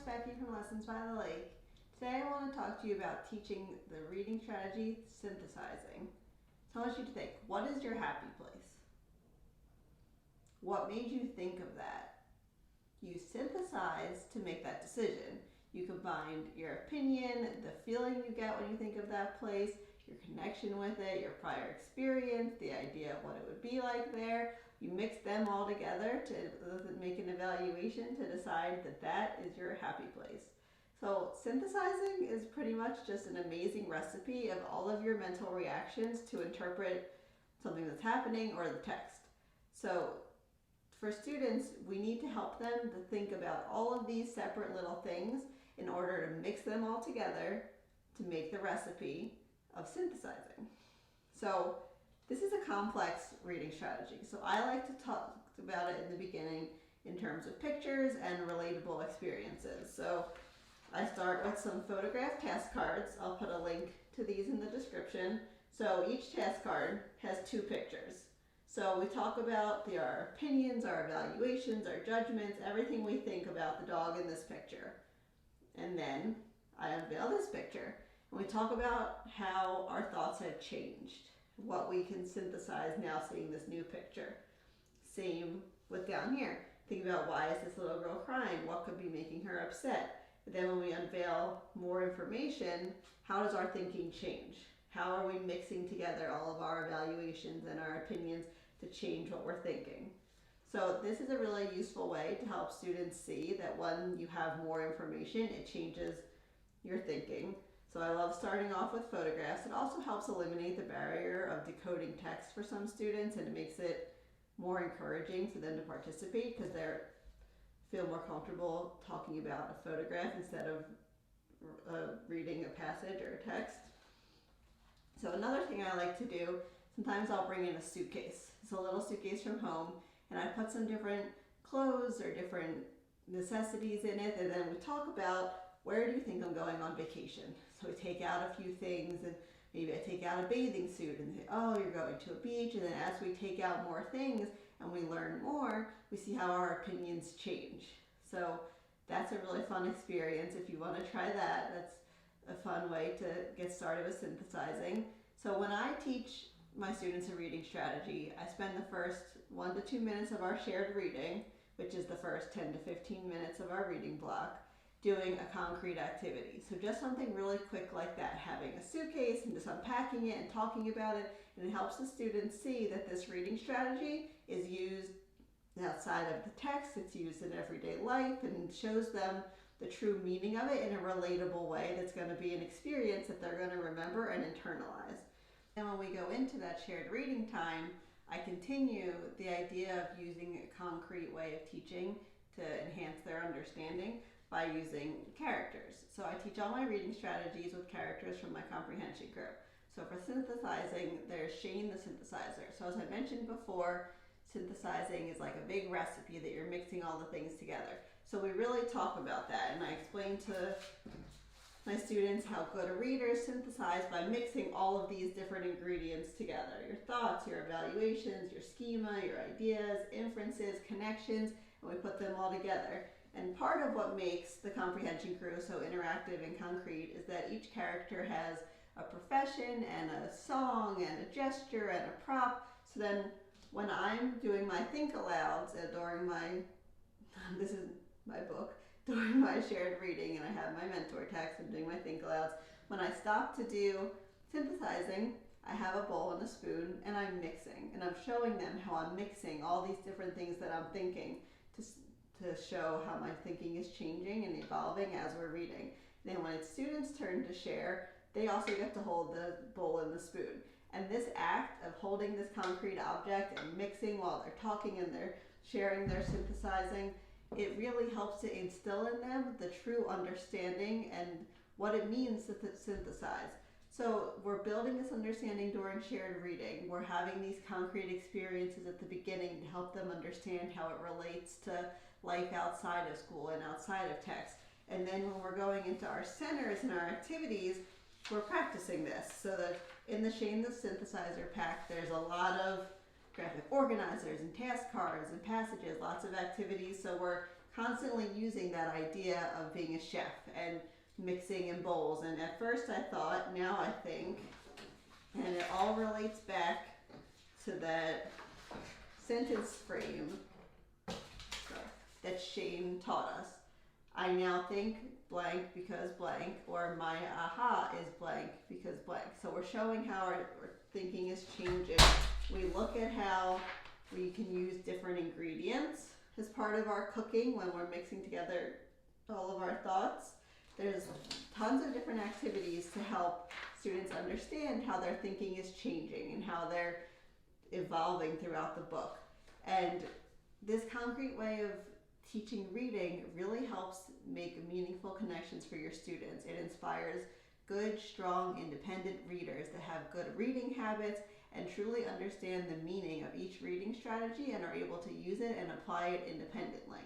Becky from Lessons by the Lake. Today I want to talk to you about teaching the reading strategy, synthesizing. So I want you to think, what is your happy place? What made you think of that? You synthesize to make that decision. You combined your opinion, the feeling you get when you think of that place, your connection with it, your prior experience, the idea of what it would be like there. You mix them all together to make an evaluation to decide that that is your happy place. So synthesizing is pretty much just an amazing recipe of all of your mental reactions to interpret something that's happening or the text. So for students, we need to help them to think about all of these separate little things in order to mix them all together to make the recipe of synthesizing. So this is a complex reading strategy. So I like to talk about it in the beginning in terms of pictures and relatable experiences. So I start with some photograph task cards. I'll put a link to these in the description. So each task card has two pictures. So we talk about our opinions, our evaluations, our judgments, everything we think about the dog in this picture. And then I unveil this picture and we talk about how our thoughts have changed, what we can synthesize now seeing this new picture. Same with down here. Think about, why is this little girl crying? What could be making her upset? But then when we unveil more information, how does our thinking change? How are we mixing together all of our evaluations and our opinions to change what we're thinking? So this is a really useful way to help students see that when you have more information, it changes your thinking. So I love starting off with photographs. It also helps eliminate the barrier of decoding text for some students, and it makes it more encouraging for them to participate because they feel more comfortable talking about a photograph instead of reading a passage or a text. So another thing I like to do, sometimes I'll bring in a suitcase. It's a little suitcase from home, and I put some different clothes or different necessities in it, and then we talk about, where do you think I'm going on vacation? So we take out a few things, and maybe I take out a bathing suit and say, oh, you're going to a beach. And then as we take out more things and we learn more, we see how our opinions change. So that's a really fun experience. If you want to try that, that's a fun way to get started with synthesizing. So when I teach my students a reading strategy, I spend the first 1 to 2 minutes of our shared reading, which is the first 10 to 15 minutes of our reading block, doing a concrete activity. So just something really quick like that, having a suitcase and just unpacking it and talking about it, and it helps the students see that this reading strategy is used outside of the text, it's used in everyday life, and shows them the true meaning of it in a relatable way that's going to be an experience that they're going to remember and internalize. And when we go into that shared reading time, I continue the idea of using a concrete way of teaching to enhance their understanding by using characters. So I teach all my reading strategies with characters from my comprehension group. So for synthesizing, there's Shane the synthesizer. So as I mentioned before, synthesizing is like a big recipe that you're mixing all the things together. So we really talk about that, and I explain to my students how good a readers synthesize by mixing all of these different ingredients together. Your thoughts, your evaluations, your schema, your ideas, inferences, connections, and we put them all together. And part of what makes the comprehension crew so interactive and concrete is that each character has a profession and a song and a gesture and a prop. So then when I'm doing my think alouds during my, this is my book, during my shared reading, and I have my mentor text and doing my think alouds, when I stop to do synthesizing, I have a bowl and a spoon and I'm mixing, and I'm showing them how I'm mixing all these different things that I'm thinking to show how my thinking is changing and evolving as we're reading. Then when it's students' turn to share, they also get to hold the bowl and the spoon. And this act of holding this concrete object and mixing while they're talking and they're sharing their synthesizing, it really helps to instill in them the true understanding and what it means to synthesize. So we're building this understanding during shared reading. We're having these concrete experiences at the beginning to help them understand how it relates to life outside of school and outside of text. And then when we're going into our centers and our activities, we're practicing this. So that in the Shane the Synthesizer pack, there's a lot of graphic organizers and task cards and passages, lots of activities. So we're constantly using that idea of being a chef and mixing in bowls. And at first I thought, now I think, and it all relates back to that sentence frame that Shane taught us. I now think blank because blank, or my aha is blank because blank. So we're showing how our thinking is changing. We look at how we can use different ingredients as part of our cooking when we're mixing together all of our thoughts. There's tons of different activities to help students understand how their thinking is changing and how they're evolving throughout the book. And this concrete way of teaching reading really helps make meaningful connections for your students. It inspires good, strong, independent readers that have good reading habits and truly understand the meaning of each reading strategy and are able to use it and apply it independently.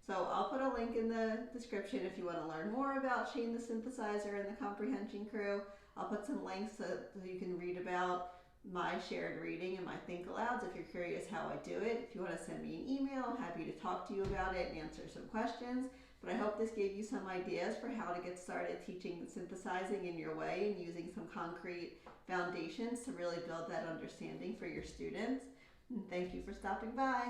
So I'll put a link in the description if you want to learn more about Shane the Synthesizer and the Comprehension Crew. I'll put some links so you can read about my shared reading and my think alouds if you're curious how I do it. If you want to send me an email, I'm happy to talk to you about it and answer some questions. But I hope this gave you some ideas for how to get started teaching synthesizing in your way and using some concrete foundations to really build that understanding for your students. And thank you for stopping by.